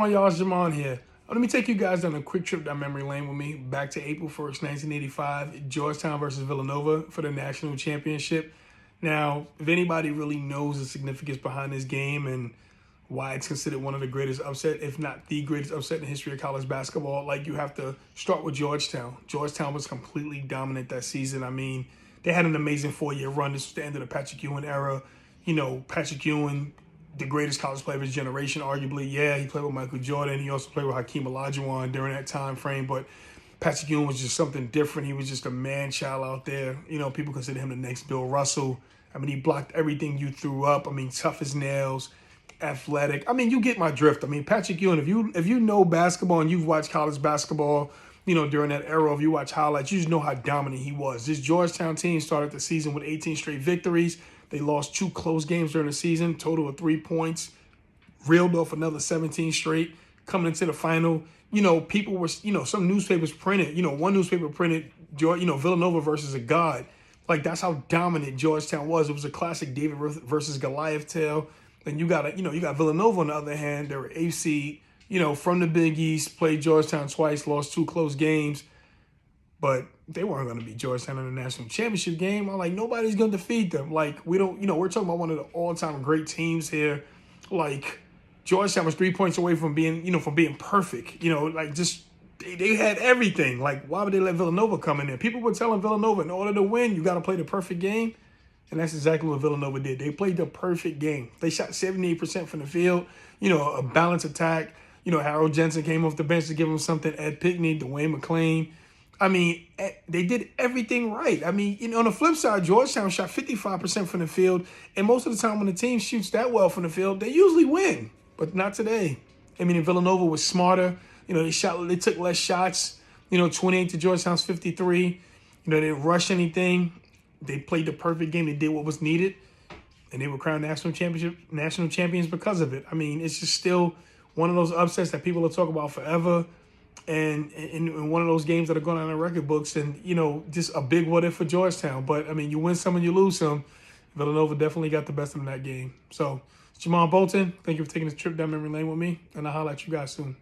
Y'all, it's Jamon here. Let me take you guys on a quick trip down memory lane with me back to April 1st, 1985, Georgetown versus Villanova for the national championship. Now, if anybody really knows the significance behind this game and why it's considered one of the greatest upset, if not the greatest upset in the history of college basketball, like you have to start with Georgetown. Georgetown was completely dominant that season. I mean, they had an amazing 4-year run. This was the end of the Patrick Ewing era. You know, Patrick Ewing, the greatest college player of his generation, arguably. Yeah, he played with Michael Jordan. He also played with Hakeem Olajuwon during that time frame. But Patrick Ewing was just something different. He was just a man-child out there. You know, people consider him the next Bill Russell. I mean, he blocked everything you threw up. I mean, tough as nails, athletic. I mean, you get my drift. I mean, Patrick Ewing, if you know basketball and you've watched college basketball, you know, during that era, if you watch highlights, you just know how dominant he was. This Georgetown team started the season with 18 straight victories. They lost 2 close games during the season, total of 3 points, reeled off another 17 straight, coming into the final. You know, people were, you know, some newspapers printed, you know, one newspaper printed, you know, Villanova versus a god. Like, that's how dominant Georgetown was. It was a classic David versus Goliath tale. Then you got Villanova on the other hand. They were 8th seed, you know, from the Big East, played Georgetown twice, lost 2 close games. But they weren't going to beat Georgetown in the national championship game. I'm like, nobody's going to defeat them. Like, we don't, you know, we're talking about one of the all-time great teams here. Like, Georgetown was 3 points away from being, you know, from being perfect. You know, like, just, they had everything. Like, why would they let Villanova come in there? People were telling Villanova, in order to win, you got to play the perfect game. And that's exactly what Villanova did. They played the perfect game. They shot 78% from the field, you know, a balanced attack. You know, Harold Jensen came off the bench to give them something. Ed Pinckney, Dwayne McClain. I mean, they did everything right. I mean, you know, on the flip side, Georgetown shot 55% from the field. And most of the time when the team shoots that well from the field, they usually win. But not today. I mean, Villanova was smarter. You know, they took less shots. You know, 28 to Georgetown's 53. You know, they didn't rush anything. They played the perfect game. They did what was needed. And they were crowned national champions because of it. I mean, it's just still one of those upsets that people will talk about forever. And in one of those games that are going on in the record books, and, you know, just a big what if for Georgetown. But, I mean, you win some and you lose some. Villanova definitely got the best of them in that game. So, it's Jamon Bolton. Thank you for taking this trip down memory lane with me, and I'll holler at you guys soon.